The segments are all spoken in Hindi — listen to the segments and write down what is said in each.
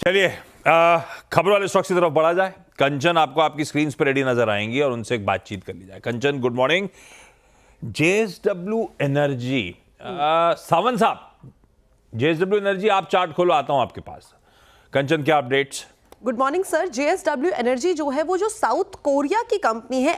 चलिए खबर वाले स्टॉक्स की तरफ बढ़ा जाए। कंचन आपको आपकी स्क्रीन पर रेडी नजर आएंगी और उनसे एक बातचीत कर ली जाए। Kanchan, good morning. JSW energy, Sawant साहब, जेएसडब्ल्यू एनर्जी, आप चार्ट खोलो, आता हूं आपके पास। कंचन, क्या updates? Good morning sir. JSW energy जो है वो जो साउथ कोरिया की कंपनी है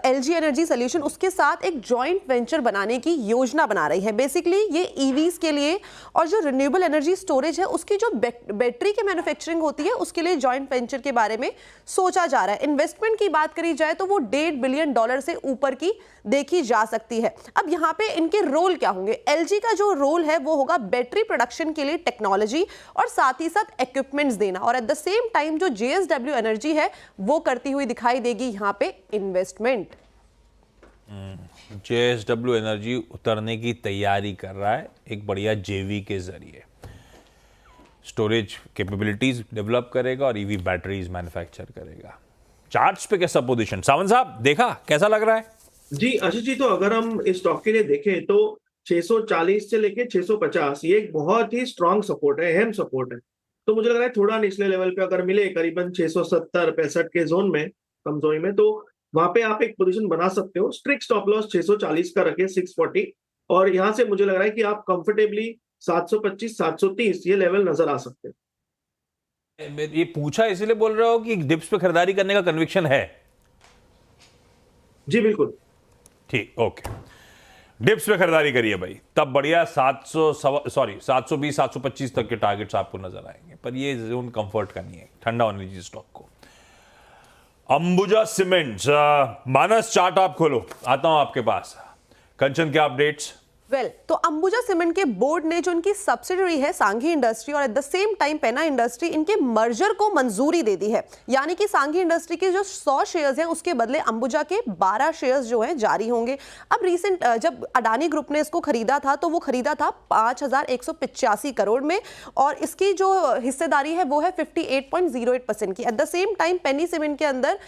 एलजी एनर्जी सोल्यूशन, उसके साथ एक जॉइंट वेंचर बनाने की योजना बना रही है। बेसिकली ये ईवीज के लिए और जो रिन्यूएबल एनर्जी स्टोरेज है उसकी जो बैटरी के मैन्युफैक्चरिंग होती है उसके लिए जॉइंट वेंचर के बारे में सोचा जा रहा है। इन्वेस्टमेंट की बात करी जाए तो वो $1.5 बिलियन से ऊपर की देखी जा सकती है। अब यहाँ पे इनके रोल क्या होंगे? एलजी का जो रोल है वो होगा बैटरी प्रोडक्शन के लिए टेक्नोलॉजी और साथ ही साथ इक्विपमेंट्स देना, और एट द सेम टाइम जो जेएसडब्ल्यू एनर्जी है वो करती हुई दिखाई देगी यहाँ पे इन्वेस्टमेंट। जेएसडब्ल्यू एनर्जी उतरने की तैयारी कर रहा है एक बढ़िया जेवी के जरिए। स्टोरेज कैपेबिलिटीज डेवलप करेगा और ईवी बैटरीज मैन्युफैक्चर करेगा। चार्ट्स पे कैसा पोजीशन? सावंत साहब, देखा कैसा लग रहा है? जी आशीष जी, तो अगर हम इस स्टॉक के लिए देखें तो 640 से लेके 650 ये एक बहुत ही स्ट्रांग सपोर्ट है, अहम सपोर्ट है। तो मुझे लग रहा है थोड़ा निचले लेवल पे अगर मिले करीबन 670-65 के जोन में, कम जोन में, तो वहां पे आप एक पोजीशन बना सकते हो। स्ट्रिक्ट स्टॉप लॉस 640 का रखे, 640, और यहाँ से मुझे लग रहा है कि आप कंफर्टेबली 725-730 ये लेवल नजर आ सकते हैं। ये पूछा इसीलिए बोल रहे हो कि डिप्स पे खरीदारी करने का कन्विक्शन है? जी बिल्कुल ठीक, ओके। डिप्स पे खरीदारी करिए भाई, तब बढ़िया 720 725 तक के टारगेट्स आपको नजर आएंगे, पर ये जोन कंफर्ट का नहीं है ठंडा होने दीजिए स्टॉक को। अंबुजा सीमेंट्स, मानस चार्ट आप खोलो, आता हूं आपके पास। कंचन, क्या अपडेट्स? तो अंबुजा सीमेंट के बोर्ड ने जो इनकी सब्सिडरी है सांघी इंडस्ट्री और एट द सेम टाइम पेना इंडस्ट्री, इनके मर्जर को मंजूरी दे दी है। यानी कि सांघी इंडस्ट्री के जो 100 शेयर्स हैं उसके बदले अंबुजा के 12 शेयर्स जो हैं जारी होंगे। अब रिसेंट जब अडानी ग्रुप ने इसको खरीदा था तो वो खरीदा था 5,185 करोड़ में, और इसकी जो हिस्सेदारी है वो है 58.08% की। At the same time Penney cement के अंदर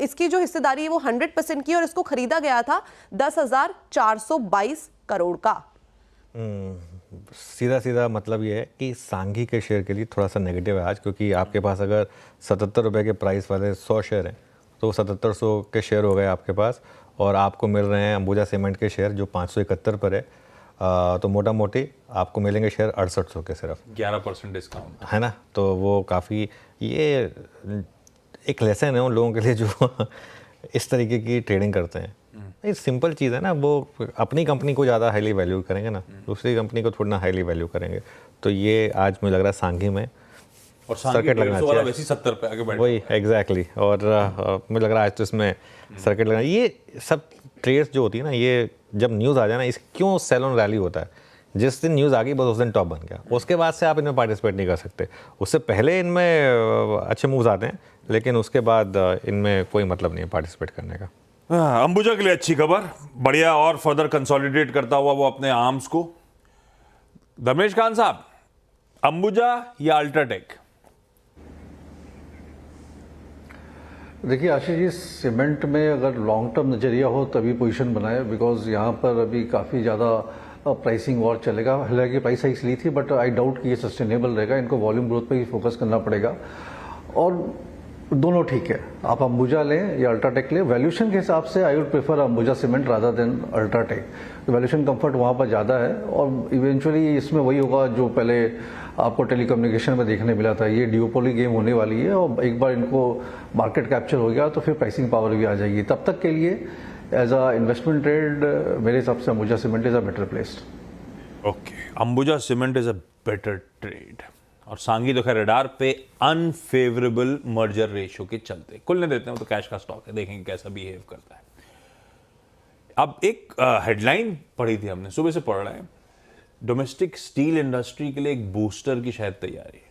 इसकी जो हिस्सेदारी है वो 100% की, और इसको खरीदा गया था 10,422 करोड़ का। सीधा सीधा मतलब ये है कि सांघी के शेयर के लिए थोड़ा सा नेगेटिव है आज, क्योंकि आपके पास अगर 77 रुपये के प्राइस वाले 100 शेयर हैं तो 7700 के शेयर हो गए आपके पास, और आपको मिल रहे हैं अंबुजा सीमेंट के शेयर जो 571 पर है। तो मोटा मोटी आपको मिलेंगे शेयर 6800 के, सिर्फ 11% डिस्काउंट है ना। तो वो काफ़ी, ये एक लेसन है उन लोगों के लिए जो इस तरीके की ट्रेडिंग करते हैं। ये सिंपल चीज़ है ना, वो अपनी कंपनी को ज़्यादा हाईली वैल्यू करेंगे ना, दूसरी कंपनी को थोड़ा ना हाईली वैल्यू करेंगे। तो ये आज मुझे लग रहा है सांघी में और सर्किट लगना चाहिए, वैसे 70 पे आगे बढ़ वही एग्जैक्टली। और मुझे लग रहा है आज तो इसमें सर्किट लगना। ये सब ट्रेड्स जो होती है ना, ये जब न्यूज़ आ जाए ना, इस क्यों सेल ऑन रैली होता है, जिस दिन न्यूज़ आ गई बस उस दिन टॉप बन गया, उसके बाद से आप इनमें पार्टिसिपेट नहीं कर सकते। उससे पहले इनमें अच्छे मूव्स आते हैं, लेकिन उसके बाद इनमें कोई मतलब नहीं है पार्टिसिपेट करने का। अंबुजा के लिए अच्छी खबर, बढ़िया और फर्दर कंसोलिडेट करता हुआ वो अपने आर्म्स को। धर्मेश खान साहब, अंबुजा या अल्ट्राटेक? देखिए आशीष जी, सीमेंट में अगर लॉन्ग टर्म नज़रिया हो तभी पोजीशन बनाए, बिकॉज यहाँ पर अभी काफ़ी ज़्यादा प्राइसिंग वॉर चलेगा। हालांकि प्राइस हाइक्स ली थी, बट आई डाउट कि ये सस्टेनेबल रहेगा। इनको वॉल्यूम ग्रोथ पे ही फोकस करना पड़ेगा, और दोनों ठीक है। आप अंबुजा लें या अल्ट्राटेक लें, वैल्यूएशन के हिसाब से I would prefer Ambuja cement rather than UltraTech. Valuation comfort वहाँ पर ज़्यादा है, और इवेंचुअली इसमें वही होगा जो पहले आपको टेलीकम्युनिकेशन में देखने मिला था। ये ड्यूपोली गेम होने वाली है, और एक बार इनको मार्केट कैप्चर हो गया तो फिर प्राइसिंग पावर भी आ जाएगी। तब तक के लिए एज अ इन्वेस्टमेंट ट्रेड मेरे हिसाब से Ambuja cement is a better placed. Okay, Ambuja cement is a better trade. और सांगी तो खैर रडार पे अनफेवरेबल मर्जर रेशियो के चलते खुलने देते हैं, तो कैश का स्टॉक है, देखेंगे कैसा बिहेव करता है। अब एक हेडलाइन पढ़ी थी हमने, सुबह से पढ़ रहे हैं, डोमेस्टिक स्टील इंडस्ट्री के लिए एक बूस्टर की शायद तैयारी है।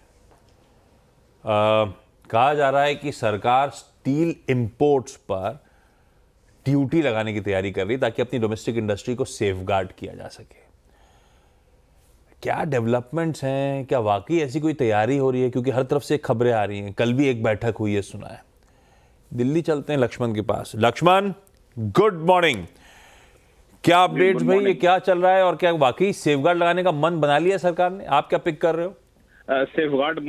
कहा जा रहा है कि सरकार स्टील इंपोर्ट्स पर ड्यूटी लगाने की तैयारी कर रही है ताकि अपनी डोमेस्टिक इंडस्ट्री को सेफगार्ड किया जा सके। क्या डेवलपमेंट्स हैं? क्या वाकई ऐसी कोई तैयारी हो रही है? क्योंकि हर तरफ से खबरें आ रही हैं। कल भी एक बैठक हुई है, सुना है। दिल्ली चलते हैं लक्ष्मण के पास। Lakshman, good morning. क्या अपडेट्स भाई, ये क्या चल रहा है और क्या वाकई सेफगार्ड लगाने का मन बना लिया सरकार ने? आप क्या पिक कर रहे हो? सेफगार्ड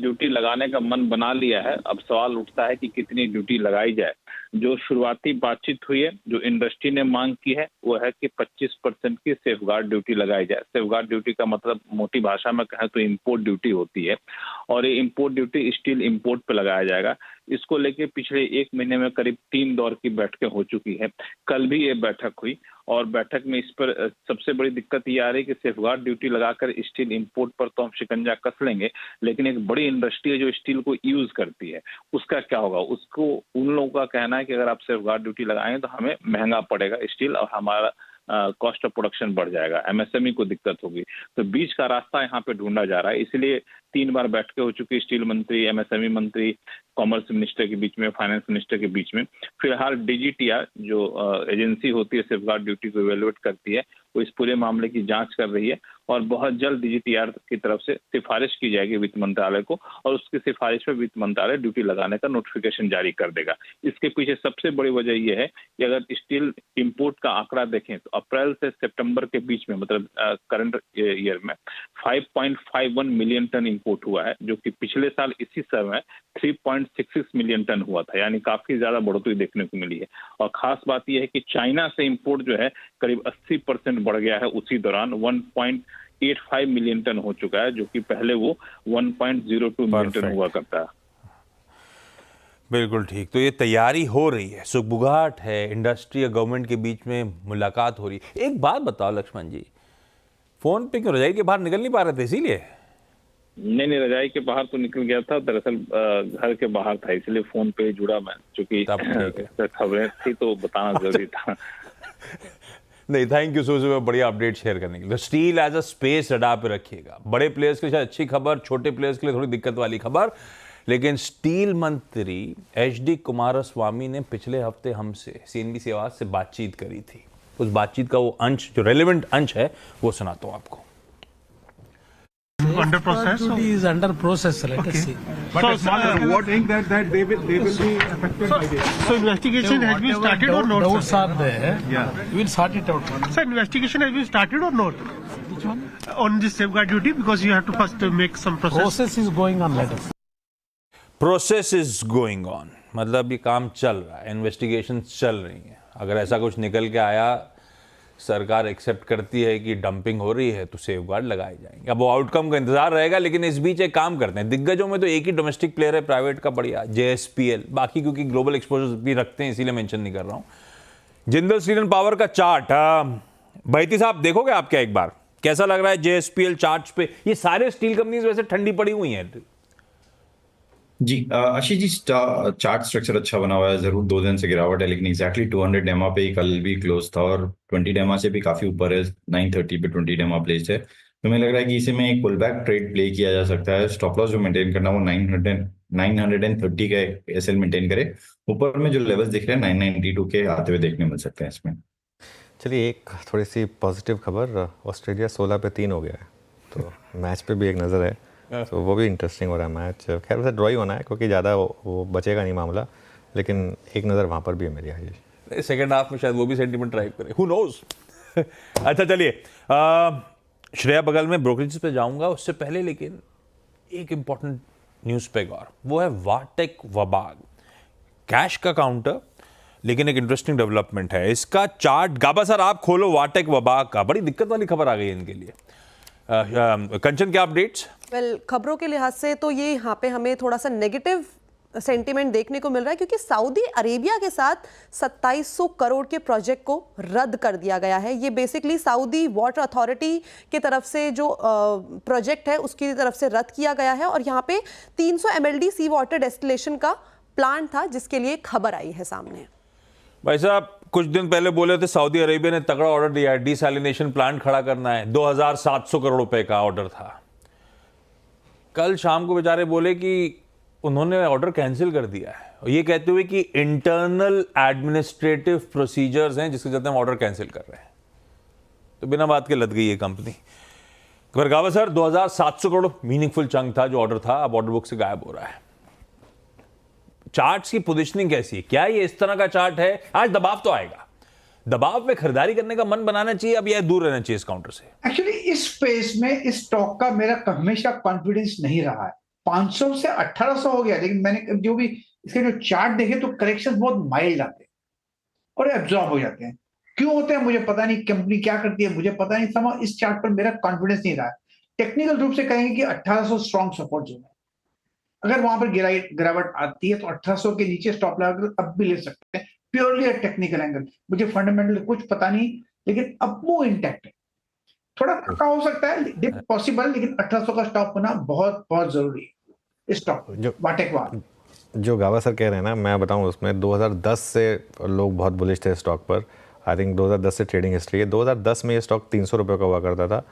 ड्यूटी लगाने का मन बना लिया है। अब सवाल उठता है कि कितनी ड्यूटी लगाई जाए। जो शुरुआती बातचीत हुई है, जो इंडस्ट्री ने मांग की है, वो है कि 25% की सेफगार्ड ड्यूटी लगाई जाए। सेफगार्ड ड्यूटी का मतलब मोटी भाषा में कहें तो इंपोर्ट ड्यूटी होती है, और ये इंपोर्ट ड्यूटी स्टील इंपोर्ट पे लगाया जाएगा। इसको लेके पिछले 1 महीने में करीब 3 दौर की बैठकें हो चुकी है। कल भी ये बैठक हुई, और बैठक में इस पर सबसे बड़ी दिक्कत ये आ रही है कि सेफगार्ड ड्यूटी लगाकर स्टील इंपोर्ट पर तो हम शिकंजा कस लेंगे, लेकिन एक बड़ी इंडस्ट्री है जो स्टील को यूज करती है, उसका क्या होगा? उसको, उन लोगों का कहना है कि अगर आप सेफगार्ड ड्यूटी लगाएंगे तो हमें महंगा पड़ेगा स्टील, और हमारा कॉस्ट ऑफ प्रोडक्शन बढ़ जाएगा, एमएसएमई को दिक्कत होगी। तो बीच का रास्ता यहाँ पे ढूंढा जा रहा है। इसलिए 3 बार बैठकें हो चुकी, स्टील मंत्री, एमएसएमई मंत्री, कॉमर्स मिनिस्टर के बीच में, फाइनेंस मिनिस्टर के बीच में। फिलहाल डीजीटीआर जो एजेंसी होती है सेफगार्ड ड्यूटी को इवेलुएट करती है, वो इस पूरे मामले की जांच कर रही है, और बहुत जल्द डीजीटीआर की तरफ से सिफारिश की जाएगी वित्त मंत्रालय को, और उसकी सिफारिश पर वित्त मंत्रालय ड्यूटी लगाने का नोटिफिकेशन जारी कर देगा। इसके पीछे सबसे बड़ी वजह यह है कि अगर स्टील इंपोर्ट का आंकड़ा देखें तो अप्रैल से सितंबर के बीच में, मतलब करंट ईयर में 5.51 मिलियन टन इंपोर्ट हुआ है, जो कि पिछले साल इसी समय 3.66 मिलियन टन हुआ था, यानी काफी ज्यादा बढ़ोतरी देखने को मिली है। और खास बात यह है कि चाइना से इंपोर्ट जो है करीब 80% बढ़ गया है उसी दौरान, 1.85 मिलियन टन हो चुका है, जो कि पहले वो 1.02 मिलियन टन हुआ करता है। बिल्कुल ठीक। तो ये तैयारी हो रही है, सुगबुगाहट है, इंडस्ट्री और गवर्नमेंट के बीच में मुलाकात हो रही है। एक बात बताओ लक्ष्मण जी, फोन पे क्यों रजाई के बाहर निकल नहीं पा रहे थे इसीलिए? नहीं, रजाई के बाहर तो निकल गया था, दरअसल घर के बाहर था, इसलिए फोन पे जुड़ा मैं, क्योंकि खबरें थी तो बताना जरूरी था। नहीं, थैंक यू सुबह बढ़िया अपडेट शेयर करने के लिए। Still as a space radar पे रखिएगा। बड़े प्लेयर्स के लिए अच्छी खबर, छोटे प्लेयर्स के लिए थोड़ी दिक्कत वाली खबर, लेकिन स्टील मंत्री HD कुमारस्वामी ने पिछले हफ्ते हमसे CNBC आवाज से बातचीत करी थी। उस बातचीत का वो अंश, जो रेलेवेंट अंश है, वो सुनाता हूँ आपको। Under process? Duty is under process. Let us see. But what think that they will be affected by this? So investigation has been started or not? Doubts are there. Yeah. We will sort it out. So investigation has been started or not? Which one? On this safeguard duty, because you have to first make some process. Process is going on. Let us. Process is going on, मतलब ये काम चल रहा है, इन्वेस्टिगेशन चल रही है। अगर ऐसा कुछ निकल के आया, सरकार एक्सेप्ट करती है कि डंपिंग हो रही है, तो सेफगार्ड लगाए जाएंगे। अब वो आउटकम का इंतजार रहेगा, लेकिन इस बीच एक काम करते हैं। दिग्गजों में तो एक ही डोमेस्टिक प्लेयर है प्राइवेट का बढ़िया, JSPL। बाकी क्योंकि ग्लोबल एक्सपोजर भी रखते हैं, इसीलिए मेंशन नहीं कर रहा हूँ। जिंदल स्टील एंड पावर का चार्ट, बैती साहब देखोगे आप क्या एक बार, कैसा लग रहा है JSPL चार्ट पे? ये सारे स्टील कंपनीज वैसे ठंडी पड़ी हुई हैं। जी आशीष जी, चार्ट स्ट्रक्चर अच्छा बना हुआ है। जरूर 2 दिन से गिरावट है, लेकिन एग्जैक्टली 200 डेमा पे ही कल भी क्लोज था, और 20 डेमा से भी काफी ऊपर है। 930 पे 20 डेमा प्लेस है, तो मुझे लग रहा है कि इसी में एक पुल बैक ट्रेड प्ले किया जा सकता है। स्टॉप लॉस जो मेंटेन करना, वो 930 का एसएल मेंटेन करे। ऊपर में जो लेवल्स दिख रहे हैं 992 के आते हुए देखने मिल सकते हैं इसमें। चलिए, एक थोड़ी सी पॉजिटिव खबर, ऑस्ट्रेलिया 16 पे 3 हो गया है, तो मैच पे भी एक नज़र है, तो वो भी इंटरेस्टिंग हो रहा है मैच। खैर वैसे ड्रॉ ही होना है, क्योंकि ज़्यादा वो बचेगा नहीं मामला, लेकिन एक नज़र वहाँ पर भी है मेरी। आज सेकेंड हाफ में शायद वो भी सेंटीमेंट ड्राइव करे, हु नोज। अच्छा चलिए, श्रेया बगल में ब्रोकरेज पे जाऊंगा, उससे पहले लेकिन एक इंपॉर्टेंट न्यूज़ पे गौर, वो है वाटेक वबाग, कैश का काउंटर, लेकिन एक इंटरेस्टिंग डेवलपमेंट है। इसका चार्ट, गाबा सर आप खोलो वाटेक वबाग का, बड़ी दिक्कत वाली खबर आ गई है इनके लिए। कंचन, क्या अपडेट्स? खबरों के लिहाज से तो ये यहाँ पे हमें थोड़ा सा नेगेटिव सेंटीमेंट देखने को मिल रहा है, क्योंकि सऊदी अरेबिया के साथ 2700 करोड़ के प्रोजेक्ट को रद्द कर दिया गया है। ये बेसिकली सऊदी वाटर अथॉरिटी की तरफ से जो प्रोजेक्ट है उसकी तरफ से रद्द किया गया है, और यहाँ पे 300 MLD सी वाटर डेस्टिलेशन का प्लांट था, जिसके लिए खबर आई है सामने। भाई साहब, कुछ दिन पहले बोले थे सऊदी अरेबिया ने तगड़ा ऑर्डर दिया है, डिसैलिनेशन प्लांट खड़ा करना है, 2700 करोड़ रुपए का ऑर्डर था। कल शाम को बेचारे बोले कि उन्होंने ऑर्डर कैंसिल कर दिया है, और ये कहते हुए कि इंटरनल एडमिनिस्ट्रेटिव प्रोसीजर्स हैं जिसके चलते हम ऑर्डर कैंसिल कर रहे हैं। तो बिना बात के लद गई ये कंपनी। गावा सर, 2700 करोड़ मीनिंगफुल चंक था जो ऑर्डर था, अब ऑर्डर बुक से गायब हो रहा है। चार्ट्स की पोजीशनिंग कैसी है? क्या ये इस तरह का चार्ट है? आज दबाव तो आएगा, दबाव में खरीदारी करने का मन बनाना चाहिए अब, या दूर रहना चाहिए इस काउंटर से? एक्चुअली इस स्पेस में इस स्टॉक का मेरा हमेशा कॉन्फिडेंस नहीं रहा है। 500 से 1800 हो गया, लेकिन मैंने जो भी इसके जो चार्ट देखे तो करेक्शन बहुत माइल्ड आते हैं और एब्जॉर्ब हो जाते हैं। क्यों होते हैं मुझे पता नहीं, कंपनी क्या करती है मुझे पता नहीं, समझ इस चार्ट पर मेरा कॉन्फिडेंस नहीं रहा। टेक्निकल रूप से कहेंगे कि 1800 स्ट्रॉन्ग सपोर्ट जोन है, अगर वहां पर गिरावट आती है तो 1800 के नीचे स्टॉप लगा अब भी ले सकते हैं, प्योरली टेक्निकल एंगल। मुझे फंडामेंटल कुछ पता नहीं, लेकिन अब वो इंटैक्ट है। थोड़ा धक्का हो सकता है, डिप पॉसिबल, लेकिन 1800 का स्टॉप होना बहुत बहुत जरूरी है इस स्टॉक जो वाटेकवार। जो गावा सर कह रहे हैं ना, मैं बताऊं उसमें 2010 से लोग बहुत बुलिश थे स्टॉक पर। आई थिंक 2010 से ट्रेडिंग हिस्ट्री है। 2010 में ये स्टॉक 300 रुपये का हुआ करता था,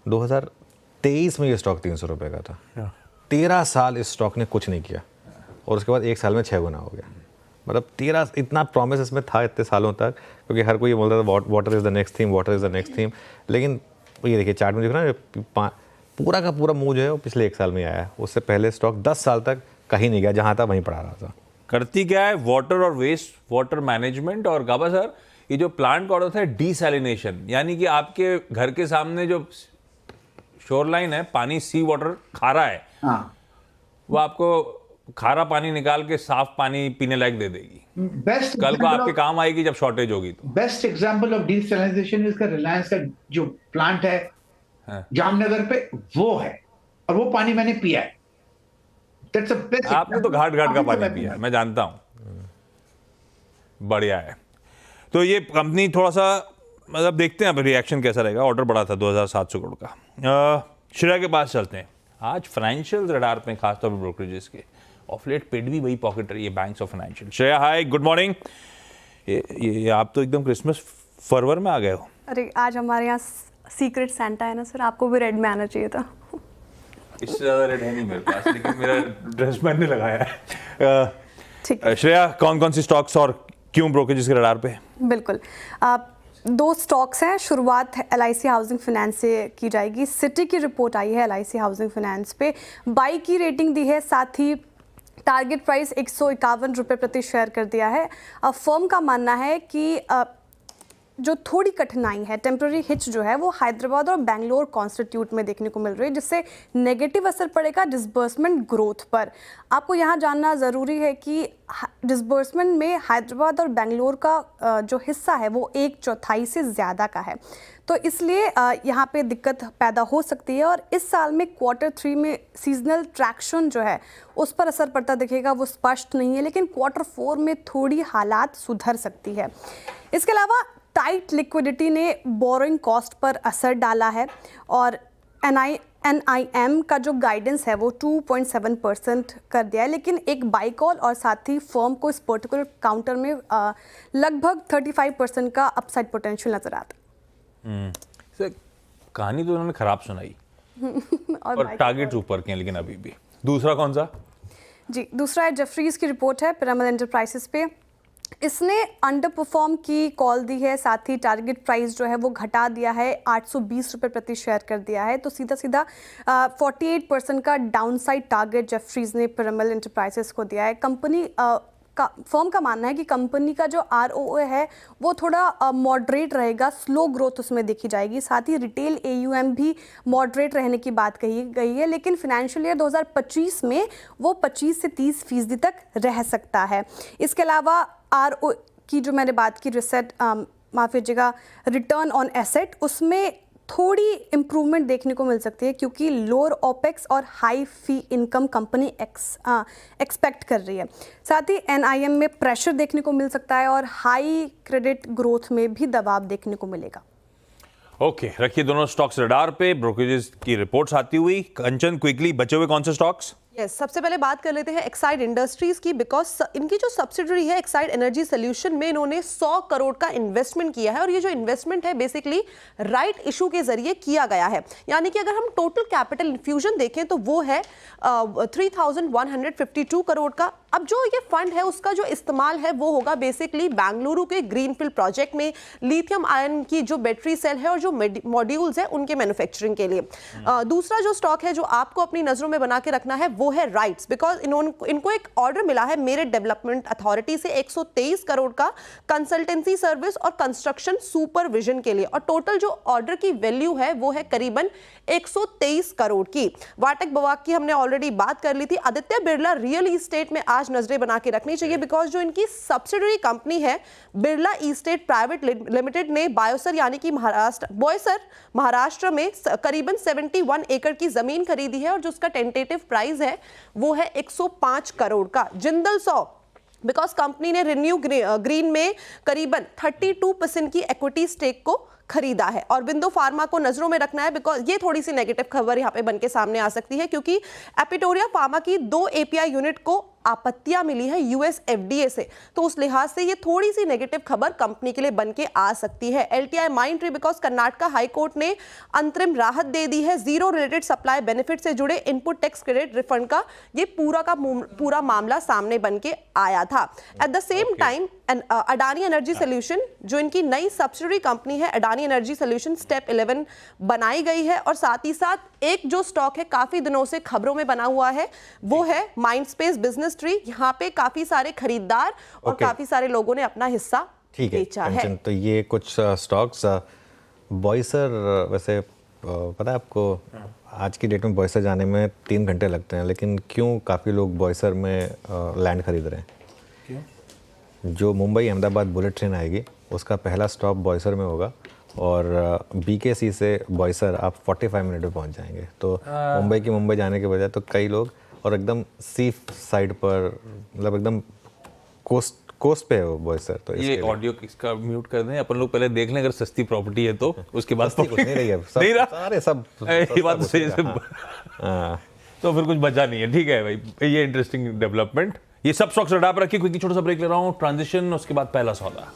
2023 में ये स्टॉक 300 रुपये का था। 13 साल इस स्टॉक ने कुछ नहीं किया और उसके बाद 1 साल में 6 गुना हो गया। मतलब 13, इतना प्रॉमिस इसमें था इतने सालों तक, क्योंकि हर कोई ये बोलता था water is the next theme, water is the next theme. लेकिन ये देखिए चार्ट में दिख रहा है, पूरा का पूरा मूव जो है वो पिछले 1 साल में आया है। उससे पहले स्टॉक 10 साल तक कहीं नहीं गया, जहाँ था वहीं पड़ा रहा था। करती क्या है? वाटर और वेस्ट वाटर मैनेजमेंट। और गाबा सर, ये जो प्लांट का ऑर्डर था डिसैलिनेशन, यानी कि आपके घर के सामने जो शोरलाइन है, पानी सी वाटर खारा है, वो आपको खारा पानी निकाल के साफ पानी पीने लायक दे देगी। बेस्ट कल को आपके काम आएगी जब शॉर्टेज होगी तो। बेस्ट एग्जांपल ऑफ डिसैलिनेशन इसका रिलायंस का जो प्लांट है जामनगर पे, वो है, और वो पानी मैंने पिया है। That's a best आपने तो घाट घाट का पानी पिया है, मैं जानता हूं। बढ़िया है। तो ये कंपनी थोड़ा सा, मतलब देखते हैं अब रिएक्शन कैसा रहेगा। ऑर्डर बढ़ा था 2700 करोड़ का। श्रेया के पास चलते हैं। आज फाइनेंशियल रडार पे खासतौर पर ब्रोकरेजेस के ऑफ लेट पेड भी वही पॉकेट रही है, बैंक्स और फाइनेंशियल। श्रेया हाय, गुड मॉर्निंग। ये आप तो एकदम क्रिसमस फरवर में आ गए हो। अरे आज हमारे यहाँ सीक्रेट सैंटा है ना सर, आपको भी रेड में आना चाहिए था। इससे ज़्यादा रेड है नहीं मेरे पास, लेकिन मेरा ड्रेस मैंने लगाया है। श्रेया, कौन कौन सी स्टॉक्स और क्यों ब्रोकरेजेस के रडार पे? बिल्कुल, 2 स्टॉक्स हैं। शुरुआत LIC हाउसिंग फाइनेंस से की जाएगी। सिटी की रिपोर्ट आई है LIC हाउसिंग फाइनेंस पे, बाई की रेटिंग दी है, साथ ही टारगेट प्राइस 151 रुपये प्रति शेयर कर दिया है। फर्म का मानना है कि जो थोड़ी कठिनाई है, टेम्पररी हिच जो है वो हैदराबाद और बेंगलोर कॉन्स्टिट्यूट में देखने को मिल रही है, जिससे नेगेटिव असर पड़ेगा डिसबर्समेंट ग्रोथ पर। आपको यहाँ जानना ज़रूरी है कि डिसबर्समेंट में हैदराबाद और बेंगलोर का जो हिस्सा है वो 1/4 से ज़्यादा का है, तो इसलिए यहाँ पे दिक्कत पैदा हो सकती है। और इस साल में Q3 में सीजनल ट्रैक्शन जो है उस पर असर पड़ता दिखेगा, वो स्पष्ट नहीं है, लेकिन Q4 में थोड़ी हालात सुधर सकती है। इसके अलावा टाइट लिक्विडिटी ने बोरोइंग कॉस्ट पर असर डाला है और NIM का जो गाइडेंस है वो 2.7% कर दिया है, लेकिन एक बाई कॉल और साथ ही फर्म को इस पर्टिकुलर काउंटर में लगभग 35% का अपसाइड पोटेंशियल नजर आता है। कहानी तो उन्होंने खराब सुनाई और टारगेट्स ऊपर के हैं, लेकिन अभी भी। दूसरा कौन सा? जी, दूसरा है जेफरीज की रिपोर्ट है पिरामिड एंटरप्राइजेस पे। इसने अंडर परफॉर्म की कॉल दी है, साथ ही टारगेट प्राइस जो है वो घटा दिया है, 820 रुपये प्रति शेयर कर दिया है। तो सीधा सीधा 48% का डाउनसाइड टारगेट जेफरीज ने पिरामिड एंटरप्राइजेस को दिया है। फर्म का मानना है कि कंपनी का जो ROA है वो थोड़ा मॉडरेट रहेगा, स्लो ग्रोथ उसमें देखी जाएगी। साथ ही रिटेल AUM भी मॉडरेट रहने की बात कही गई है, लेकिन फाइनेंशियल ईयर 2025 में वो 25 से 30% तक रह सकता है। इसके अलावा ROA की जो मैंने बात की, माफ़ कीजिएगा, रिटर्न ऑन एसेट, उसमें थोड़ी इम्प्रूवमेंट देखने को मिल सकती है, क्योंकि लोअर OPEX और हाई फी इनकम कंपनी एक्सपेक्ट कर रही है। साथ ही NIM में प्रेशर देखने को मिल सकता है और हाई क्रेडिट ग्रोथ में भी दबाव देखने को मिलेगा। ओके, रखिए दोनों स्टॉक्स रडार पे। ब्रोकरेजेस की रिपोर्ट्स आती हुई। कंचन, क्विकली बचे हुए कौन से स्टॉक्स? सबसे पहले बात कर लेते हैं एक्साइड इंडस्ट्रीज की, बिकॉज इनकी जो सब्सिडरी है एक्साइड एनर्जी सोल्यूशन में इन्होंने 100 करोड़ का इन्वेस्टमेंट किया है, और ये जो इन्वेस्टमेंट है बेसिकली राइट इशू के जरिए किया गया है। यानी कि अगर हम टोटल कैपिटल इन्फ्यूजन देखें तो वो है 3152 करोड़ का अब जो ये फंड है उसका जो इस्तेमाल है वो होगा बेसिकली बेंगलुरु के ग्रीनफील्ड प्रोजेक्ट में लिथियम आयन की जो बैटरी सेल है और जो मॉड्यूल्स है उनके मैन्युफैक्चरिंग के लिए। दूसरा जो स्टॉक है जो आपको अपनी नजरों में बना के रखना है वो है राइट्स, बिकॉज इनको एक ऑर्डर मिला है मेरिट डेवलपमेंट अथॉरिटी से 123 करोड़ का कंसल्टेंसी सर्विस और कंस्ट्रक्शन सुपरविजन के लिए, और टोटल जो ऑर्डर की वैल्यू है वो है करीबन 123 करोड़ की। वाटक बवाक की हमने ऑलरेडी बात कर ली थी। आदित्य बिरला रियल इस्टेट में आज नजरें बना के रखनी चाहिए, बिकॉज जो इनकी सब्सिडरी कंपनी है बिरला इस्टेट प्राइवेट लिमिटेड ने बायोसर यानी कि महाराष्ट्र में करीबन 71 एकड़ की जमीन खरीदी है और जो उसका टेंटेटिव प्राइस है वो है 105 करोड़ का। जिंदल सौ बिकॉज कंपनी ने रिन्यू ग्रीन में करीबन 32% की इक्विटी स्टेक को खरीदा है। और विंडो फार्मा को नजरों में रखना है बिकॉज ये थोड़ी सी नेगेटिव खबर यहाँ पे बन के सामने आ सकती है, क्योंकि एपिटोरिया फार्मा की 2 एपीआई यूनिट को आपत्तियां मिली है यूएस एफडीए से, तो उस लिहाज से ये थोड़ी सी नेगेटिव खबर कंपनी के लिए बन के आ सकती है। LTI mind tree because Karnataka high court ने अंतरिम राहत दे दी है जीरो रिलेटेड सप्लाई बेनिफिट से जुड़े इनपुट टैक्स क्रेडिट रिफंड का ये पूरा मामला सामने बन के आया था। At the same time Adani energy solution जो इनकी नई सब्सिडरी कंपनी है अडानी एनर्जी सोल्यूशन स्टेप 11 बनाई गई है, और साथ ही साथ एक जो स्टॉक है काफी दिनों से खबरों में बना हुआ है वो है माइंडस्पेस बिजनेस ट्री। यहाँ पे काफी सारे खरीदार और काफी सारे लोगों ने अपना हिस्सा बेचा है। तो ये कुछ स्टॉक्स बॉयसर, वैसे पता है आपको आज की डेट में बॉयसर जाने में 3 घंटे लगते हैं, लेकिन क्यों काफ़ी लोग बॉयसर में लैंड खरीद रहे हैं? क्यों? जो मुंबई अहमदाबाद बुलेट ट्रेन आएगी उसका पहला स्टॉप बॉयसर में होगा और बीकेसी से बॉयसर आप 45 मिनट में पहुंच जाएंगे। तो मुंबई जाने के बजाय तो कई लोग, और एकदम सी साइड पर, मतलब एकदम कोस्ट पे है वो बॉयसर। तो ये ऑडियो इसका म्यूट कर दें, अपन लोग पहले देख लें अगर सस्ती प्रॉपर्टी है तो उसके बाद कुछ नहीं रही है, नहीं रहा सारे सब ये बात सही है। तो फिर कुछ बचा नहीं है। ठीक है भाई, ये इंटरेस्टिंग डेवलपमेंट। ये सब स्टॉक्स रडार पर रखिए। क्योंकि छोटा सा ब्रेक ले रहा हूँ, ट्रांजिशन, उसके बाद पहला सौदा।